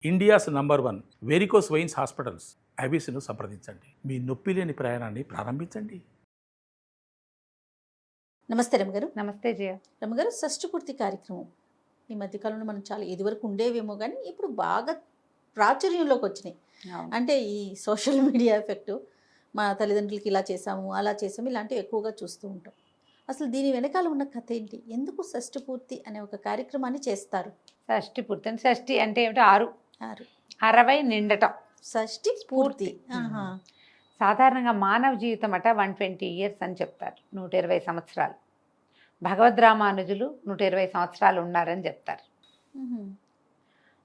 India's number 1 varicose veins hospitals ఐబీసీను సంప్రదించండి. మీ నొప్పి లేని ప్రయాణాన్ని ప్రారంభించండి. నమస్తే రమగారు. నమస్తే జయ. రమగారు, షష్ఠి పూర్తి కార్యక్రమం ఈ మధ్యకాలంలో మనం చాలా ఇదివరకు ఉండేవేమో కానీ ఇప్పుడు బాగా ప్రాచుర్యంలోకి వచ్చినాయి. అంటే ఈ సోషల్ మీడియా ఎఫెక్టు, మా తల్లిదండ్రులకి ఇలా చేసాము అలా చేసాము ఇలాంటివి ఎక్కువగా చూస్తూ ఉంటాం. అసలు దీని వెనకాల ఉన్న కథ ఏంటి? ఎందుకు షష్ఠి పూర్తి అనే ఒక కార్యక్రమాన్ని చేస్తారు? షష్ఠి పూర్తి అంటే షష్ఠి అంటే ఏమిటి? 6 60 నిండటం షష్ఠి పూర్తి. సాధారణంగా మానవ జీవితం అట 120 ఇయర్స్ అని చెప్తారు. 120 సంవత్సరాలు. భగవద్ రామానుజులు 120 సంవత్సరాలు ఉన్నారని చెప్తారు.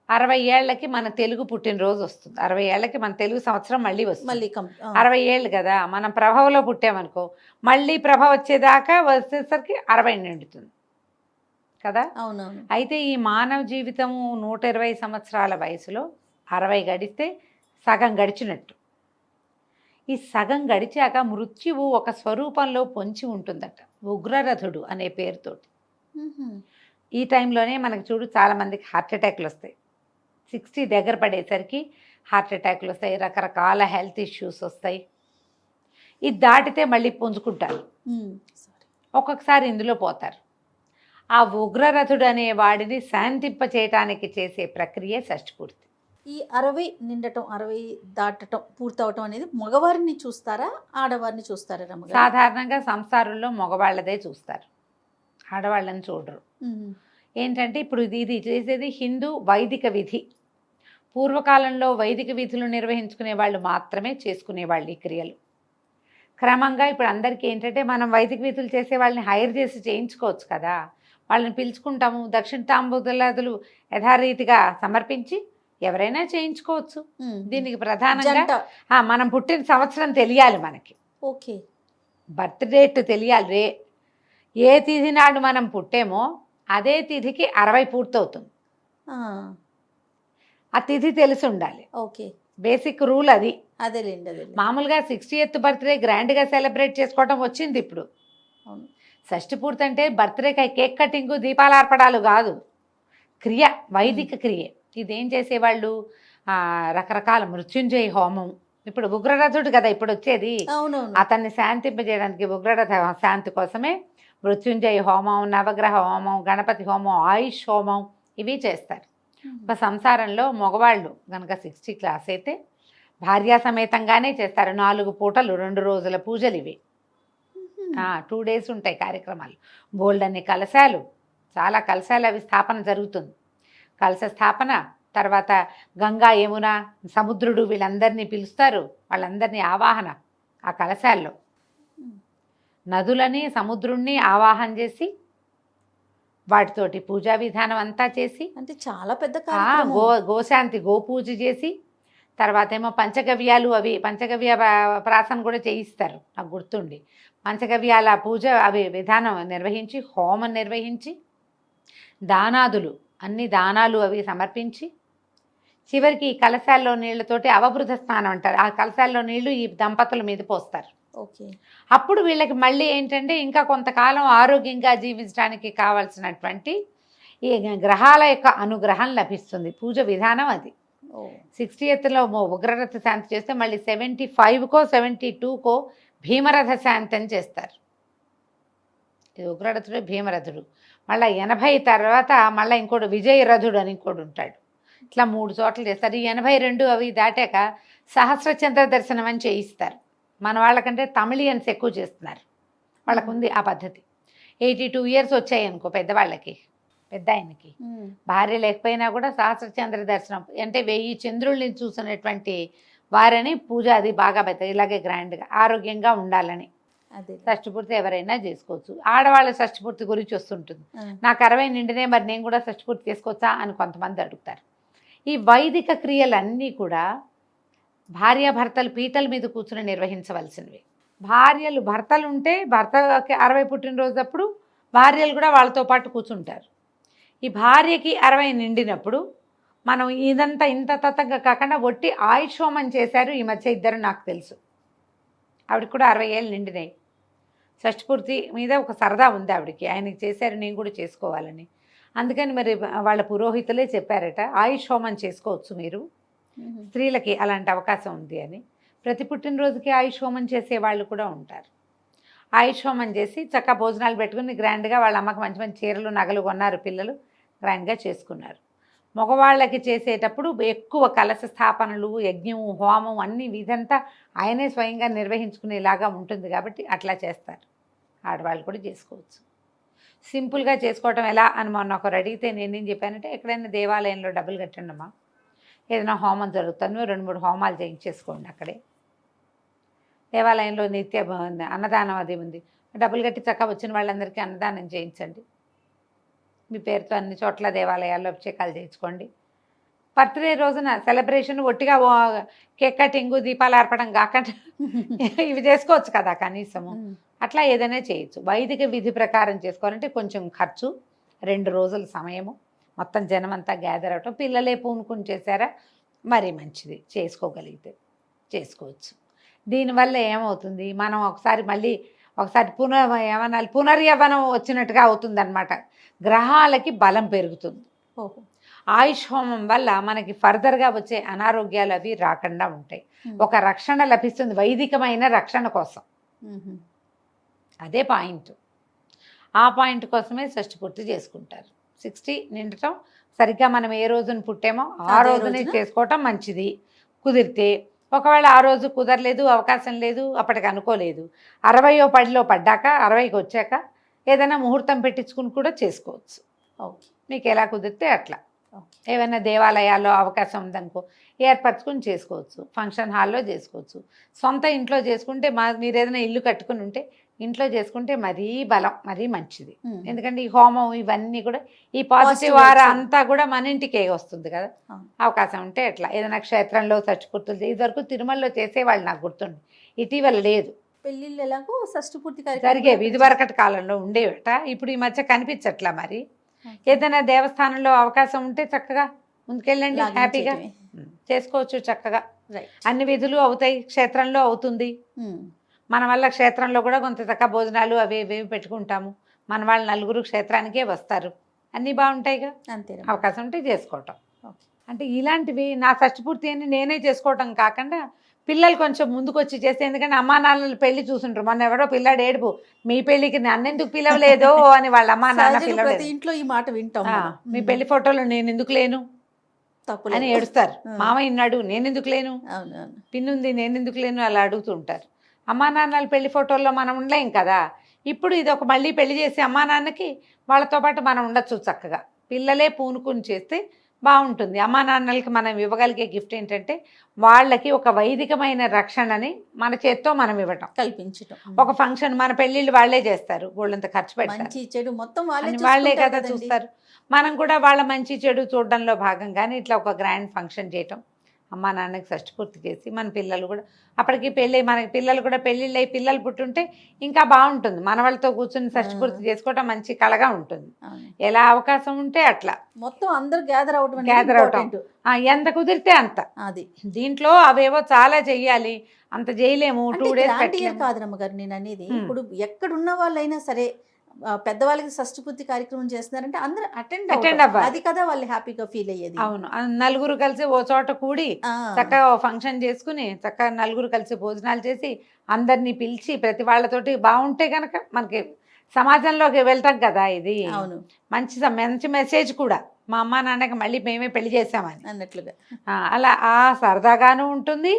60 ఏళ్ళకి మన తెలుగు పుట్టినరోజు వస్తుంది. 60 ఏళ్ళకి మన తెలుగు సంవత్సరం మళ్ళీ వస్తుంది. 60 ఏళ్ళు కదా, మనం ప్రభవలో పుట్టామనుకో, మళ్ళీ ప్రభ వచ్చేదాకా వచ్చేసరికి 60 నిండుతుంది కదా. అవునవును. అయితే ఈ మానవ జీవితము 120 సంవత్సరాల వయసులో 60 గడిస్తే సగం గడిచినట్టు. ఈ సగం గడిచాక మృత్యువు ఒక స్వరూపంలో పొంచి ఉంటుందట, ఉగ్రరథుడు అనే పేరుతోటి. ఈ టైంలోనే మనకు చూడు చాలామందికి హార్ట్ అటాక్లు వస్తాయి. 60 దగ్గర పడేసరికి హార్ట్ అటాక్లు వస్తాయి, రకరకాల హెల్త్ ఇష్యూస్ వస్తాయి. ఇది దాటితే మళ్ళీ పుంజుకుంటారు, ఒక్కొక్కసారి ఇందులో పోతారు. ఆ ఉగ్రరథుడు అనే వాడిని శాంతింప చేయటానికి చేసే ప్రక్రియ షష్ఠి పూర్తి. ఈ 60 నిండటం, 60 దాటటం, పూర్తవటం అనేది మగవారిని చూస్తారా, ఆడవారిని చూస్తారా రమ్మగారు? సాధారణంగా సంసారంలో మగవాళ్ళదే చూస్తారు, ఆడవాళ్ళని చూడరు. ఏంటంటే ఇప్పుడు ఇది చేసేది హిందూ వైదిక విధి. పూర్వకాలంలో వైదిక విధులు నిర్వహించుకునే వాళ్ళు మాత్రమే చేసుకునేవాళ్ళు ఈ క్రియలు. క్రమంగా ఇప్పుడు అందరికీ ఏంటంటే మనం వైదిక విధులు చేసే వాళ్ళని హైర్ చేసి చేయించుకోవచ్చు కదా, వాళ్ళని పిలుచుకుంటాము. దక్షిణ తాంబూలాదులు యథారీతిగా సమర్పించి ఎవరైనా చేయించుకోవచ్చు. దీనికి ప్రధానంగా మనం పుట్టిన సంవత్సరం తెలియాలి మనకి. ఓకే, బర్త్ డేట్ తెలియాలి. ఏ తిథి నాడు మనం పుట్టేమో అదే తిథికి 60 పూర్తవుతుంది. ఆ తిథి తెలిసి ఉండాలి. ఓకే, బేసిక్ రూల్ అది. అదేలేండి, అదే. మామూలుగా 60th బర్త్డే గ్రాండ్గా సెలబ్రేట్ చేసుకోవడం వచ్చింది ఇప్పుడు. అవును. షష్ఠి పూర్తి అంటే బర్త్డే కేక్ కటింగ్, దీపాలు ఆర్పడాలు కాదు, క్రియ, వైదిక క్రియ. ఇదేం చేసేవాళ్ళు, రకరకాల మృత్యుంజయ హోమం. ఇప్పుడు ఉగ్రరథుడు కదా ఇప్పుడు వచ్చేది, అతన్ని శాంతింపజేయడానికి ఉగ్రరథ శాంతి కోసమే మృత్యుంజయ హోమం, నవగ్రహ హోమం, గణపతి హోమం, ఆయుష్ హోమం ఇవి చేస్తారు. ఒక సంసారంలో మగవాళ్ళు కనుక 60 క్లాస్ అయితే భార్యా సమేతంగానే చేస్తారు. 4 పూటలు 2 రోజుల పూజలు ఇవి. 2 days ఉంటాయి కార్యక్రమాలు. బోల్డ్ అన్ని కలశాలు, చాలా కలశాలు అవి స్థాపన జరుగుతుంది. కలశ స్థాపన తర్వాత గంగా, యమున, సముద్రుడు వీళ్ళందరినీ పిలుస్తారు. వాళ్ళందరినీ ఆవాహన ఆ కలశాల్లో, నదులని సముద్రుణ్ణి ఆవాహన చేసి వాటితోటి పూజా విధానం అంతా చేసి, అంటే చాలా పెద్ద గోశాంతి గోపూజ చేసి, తర్వాత ఏమో పంచగవ్యాలు అవి పంచగవ్య ప్రాసన కూడా చేయిస్తారు. నాకు గుర్తుండి పంచగవ్యాల పూజ అవి విధానం నిర్వహించి, హోమం నిర్వహించి, దానాదులు అన్ని దానాలు అవి సమర్పించి, చివరికి ఈ కలశాల్లో నీళ్లతోటి అవబృధ స్నానం అంటారు. ఆ కలశాల్లో నీళ్లు ఈ దంపతుల మీద పోస్తారు. ఓకే, అప్పుడు వీళ్ళకి మళ్ళీ ఏంటంటే ఇంకా కొంతకాలం ఆరోగ్యంగా జీవించడానికి కావాల్సినటువంటి ఈ గ్రహాల యొక్క అనుగ్రహం లభిస్తుంది. పూజ విధానం అది. 60thలో ఉగ్రరథ శాంతి చేస్తే మళ్ళీ 75కో 72కో భీమరథ శాంతి అని చేస్తారు. ఇది ఉగ్రరథుడు, భీమరథుడు. మళ్ళీ 80 తర్వాత మళ్ళీ ఇంకోటి విజయరథుడు అని ఇంకోటి ఉంటాడు. ఇట్లా 3 చోట్ల చేస్తారు. ఈ 82 అవి దాటాక సహస్రచంద్ర దర్శనం అని చేయిస్తారు. మన వాళ్ళకంటే తమిళియన్స్ ఎక్కువ చేస్తున్నారు, వాళ్ళకు ఉంది ఆ పద్ధతి. 82 years వచ్చాయి అనుకో పెద్దవాళ్ళకి, పెద్ద ఆయనకి భార్య లేకపోయినా కూడా సహస్రచంద్ర దర్శనం అంటే 1000 చంద్రుల్ని చూసినటువంటి వారని పూజ అది బాగా పెద్ద, ఇలాగే గ్రాండ్గా ఆరోగ్యంగా ఉండాలని. షష్ఠి పూర్తి ఎవరైనా చేసుకోవచ్చు. ఆడవాళ్ళ షష్ఠి పూర్తి గురించి వస్తుంటుంది, నాకు 60 నిండినే మరి నేను కూడా షష్ఠి పూర్తి చేసుకోవచ్చా అని కొంతమంది అడుగుతారు. ఈ వైదిక క్రియలన్నీ కూడా భార్యాభర్తలు పీటల మీద కూర్చుని నిర్వహించవలసినవి. భర్తలు ఉంటే భర్తకి 60 పుట్టినరోజప్పుడు భార్యలు కూడా వాళ్ళతో పాటు కూర్చుంటారు. ఈ భార్యకి 60 నిండినప్పుడు మనం ఇదంతా ఇంత తతంగా కాకుండా ఒట్టి ఆయుష్ హోమం చేశారు ఈ మధ్య ఇద్దరు, నాకు తెలుసు. ఆవిడకి కూడా 60 ఏళ్ళు నిండినాయి. షష్ఠి పూర్తి మీద ఒక సరదా ఉంది ఆవిడకి, ఆయనకి చేశారు నేను కూడా చేసుకోవాలని. అందుకని మరి వాళ్ళ పురోహితులే చెప్పారట, ఆయుష్ హోమం చేసుకోవచ్చు మీరు, స్త్రీలకి అలాంటి అవకాశం ఉంది అని. ప్రతి పుట్టినరోజుకి ఆయుష్ హోమం చేసే వాళ్ళు కూడా ఉంటారు. ఆయుష్ హోమం చేసి చక్కగా భోజనాలు పెట్టుకుని గ్రాండ్గా వాళ్ళ అమ్మకి మంచి మంచి చీరలు నగలు కొన్నారు, పిల్లలు గ్రాండ్గా చేసుకున్నారు. మగవాళ్ళకి చేసేటప్పుడు ఎక్కువ కలశ స్థాపనలు, యజ్ఞం, హోమం అన్ని ఇదంతా ఆయనే స్వయంగా నిర్వహించుకునేలాగా ఉంటుంది కాబట్టి అట్లా చేస్తారు. ఆడవాళ్ళు కూడా చేసుకోవచ్చు. సింపుల్గా చేసుకోవటం ఎలా అని మొన్న ఒకరు అడిగితే నేనేం చెప్పానంటే, ఎక్కడైనా దేవాలయంలో డబ్బులు కట్టండమ్మా, ఏదైనా హోమం జరుగుతుంది 2-3 హోమాలు చేయించేసుకోండి అక్కడే. దేవాలయంలో నిత్య అన్నదానం అది ఉంది, డబ్బులు కట్టి చక్కగా వచ్చిన వాళ్ళందరికీ అన్నదానం చేయించండి. మీ పేరుతో అన్ని చోట్ల దేవాలయాల్లో అభిషేకాలు చేయించుకోండి. బర్త్డే రోజున సెలబ్రేషన్ ఒట్టిగా కేక్ కటింగు, దీపాలు అర్పడం కాకుండా ఇవి చేసుకోవచ్చు కదా కనీసము. అట్లా ఏదైనా చేయొచ్చు. వైదిక విధి ప్రకారం చేసుకోవాలంటే కొంచెం ఖర్చు, 2 రోజుల సమయము, మొత్తం జనమంతా గ్యాదర్ అవటం. పిల్లలే పూనుకుని చేశారా మరీ మంచిది, చేసుకోగలిగితే చేసుకోవచ్చు. దీనివల్ల ఏమవుతుంది, మనం ఒకసారి పునర్యవనం వచ్చినట్టుగా అవుతుంది అనమాట. గ్రహాలకి బలం పెరుగుతుంది. ఆయుష్ హోమం వల్ల మనకి ఫర్దర్గా వచ్చే అనారోగ్యాలు అవి రాకుండా ఉంటాయి. ఒక రక్షణ లభిస్తుంది వైదికమైన రక్షణ కోసం. అదే పాయింట్. ఆ పాయింట్ కోసమే షష్ఠి పూర్తి చేసుకుంటారు. 60 నిండటం సరిగ్గా మనం ఏ రోజున పుట్టామో ఆ రోజునే చేసుకోవటం మంచిది కుదిరితే. ఒకవేళ ఆ రోజు కుదరలేదు, అవకాశం లేదు, అప్పటికి అనుకోలేదు, 60వ పడిలో పడ్డాక 60కి వచ్చాక ఏదైనా ముహూర్తం పెట్టించుకుని కూడా చేసుకోవచ్చు. ఓకే, మీకు ఎలా కుదిరితే అట్లా. ఏమైనా దేవాలయాల్లో అవకాశం ఉందనుకో ఏర్పరచుకుని చేసుకోవచ్చు, ఫంక్షన్ హాల్లో చేసుకోవచ్చు. సొంత ఇంట్లో చేసుకుంటే మీరు ఏదైనా ఇల్లు కట్టుకుని ఉంటే ఇంట్లో చేసుకుంటే మరీ బలం, మరీ మంచిది. ఎందుకంటే ఈ హోమం ఇవన్నీ కూడా ఈ పాజిటివ్ వారా అంతా కూడా మన ఇంటికే వస్తుంది కదా. అవకాశం ఉంటే ఎట్లా ఏదైనా క్షేత్రంలో షష్ఠి ఇదివరకు తిరుమలలో చేసేవాళ్ళు నాకు గుర్తుంది, ఇటీవల లేదు. పెళ్ళిళ్ళు ఎలాగో షష్ఠి పూర్తి జరిగేవి ఇదివరకటి కాలంలో ఉండేవట, ఇప్పుడు ఈ మధ్య కనిపించట్లా. మరి ఏదైనా దేవస్థానంలో అవకాశం ఉంటే చక్కగా ముందుకెళ్ళండి, హ్యాపీగా చేసుకోవచ్చు. చక్కగా అన్ని విధులు అవుతాయి, క్షేత్రంలో అవుతుంది. మన వల్ల క్షేత్రంలో కూడా కొంత చక్కగా భోజనాలు అవి ఇవి పెట్టుకుంటాము. మన వాళ్ళు 4 క్షేత్రానికే వస్తారు, అన్నీ బాగుంటాయిగా. అంతే, అవకాశం ఉంటే చేసుకోవటం. అంటే ఇలాంటివి నా షష్ఠి పూర్తి అని నేనే చేసుకోవటం కాకుండా పిల్లలు కొంచెం ముందుకు వచ్చి చేస్తే, ఎందుకంటే అమ్మా నాన్నలు పెళ్లి చూసుంటారు. మొన్న ఎవరో పిల్లాడు ఏడుపు, మీ పెళ్లికి నన్నెందుకు పిలవలేదో అని వాళ్ళ అమ్మా నాన్న పిలవలేదు. ఇంట్లో ఈ మాట వింటాం, మీ పెళ్లి ఫోటోలో నేను ఎందుకు లేను అని ఏడుస్తారు. మామ ఇన్నాడు నేను ఎందుకు లేను, పిన్నుంది నేను ఎందుకు లేను అలా అడుగుతుంటారు. అమ్మా నాన్నలు పెళ్లి ఫోటోల్లో మనం ఉండలేం కదా. ఇప్పుడు ఇది ఒక మళ్ళీ పెళ్లి చేసి అమ్మా నాన్నకి వాళ్ళతో పాటు మనం ఉండొచ్చు చక్కగా. పిల్లలే పూనుకుని చేస్తే బాగుంటుంది. అమ్మా నాన్నలకి మనం ఇవ్వగలిగే గిఫ్ట్ ఏంటంటే వాళ్ళకి ఒక వైదికమైన రక్షణని మన చేత్తో మనం ఇవ్వటం, కల్పించటం. ఒక ఫంక్షన్ మన పెళ్ళిళ్ళు వాళ్ళే చేస్తారు, వాళ్ళంత ఖర్చు పెడతారు, చెడు మొత్తం వాళ్ళే కదా చూస్తారు. మనం కూడా వాళ్ళ మంచి చెడు చూడడంలో భాగంగానే ఇట్లా ఒక గ్రాండ్ ఫంక్షన్ చేయటం, అమ్మా నాన్నకి షష్ఠి పూర్తి చేసి మన పిల్లలు కూడా అప్పటికి పెళ్ళి, మనకి పిల్లలు కూడా పెళ్ళిళ్ళు అయ్యి పిల్లలు పుట్టుంటే ఇంకా బాగుంటుంది. మన వాళ్ళతో కూర్చొని షష్ఠి పూర్తి చేసుకోవటం మంచి కళగా ఉంటుంది. ఎలా అవకాశం ఉంటే అట్లా మొత్తం అందరూ గ్యాదర్ అవటం ఎంత కుదిరితే అంత. అది దీంట్లో అవేవో చాలా చెయ్యాలి, అంత చేయలేము. 2 డేస్ కాదమ్మ గారు నేను అనేది. ఇప్పుడు ఎక్కడున్న వాళ్ళైనా సరే పెద్దవాళ్ళకి షష్ఠి పూర్తి కార్యక్రమం చేస్తున్నారంటే అందరూ అటెండ్ అవ్వాలి, అది కదా వాళ్ళు హ్యాపీగా ఫీల్ అయ్యేది. అవును, 4 కలిసి ఓ చోట కూడి చక్కగా ఫంక్షన్ చేసుకుని చక్కగా 4 కలిసి భోజనాలు చేసి అందరినీ పిలిచి ప్రతి వాళ్ళతోటి బాగుంటే కనుక మనకి సమాజంలోకి వెళ్తాం కదా. ఇది అవును, మంచి మెసేజ్ కూడా. మా అమ్మా నాన్నకి మళ్ళీ మేమే పెళ్లి చేసామని అన్నట్లుగా అలా సరదాగాను ఉంటుంది.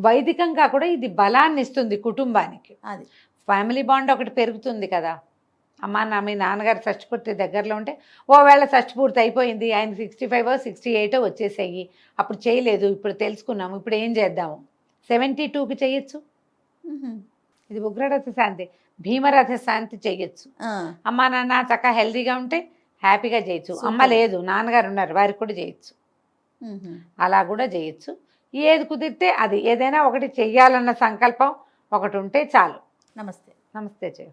వైదికంగా కూడా ఇది బలాన్ని ఇస్తుంది కుటుంబానికి. అది ఫ్యామిలీ బాండ్ ఒకటి పెరుగుతుంది కదా. మీ నాన్నగారు షష్ఠి పూర్తి దగ్గరలో ఉంటే ఓవేళ షష్ఠి పూర్తి అయిపోయింది, ఆయన 65 68 వచ్చేసాయి, అప్పుడు చేయలేదు, ఇప్పుడు తెలుసుకున్నాము, ఇప్పుడు ఏం చేద్దాము, 72కి చేయొచ్చు. ఇది ఉగ్రరథ శాంతి, భీమరథ శాంతి చేయొచ్చు. అమ్మా నాన్న చక్కగా హెల్తీగా ఉంటే హ్యాపీగా చేయొచ్చు. అమ్మ లేదు నాన్నగారు ఉన్నారు, వారికి కూడా చేయొచ్చు. అలా కూడా చేయొచ్చు. ఏది కుదిరితే అది, ఏదైనా ఒకటి చెయ్యాలన్న సంకల్పం ఒకటి ఉంటే చాలు. నమస్తే. నమస్తే జయ.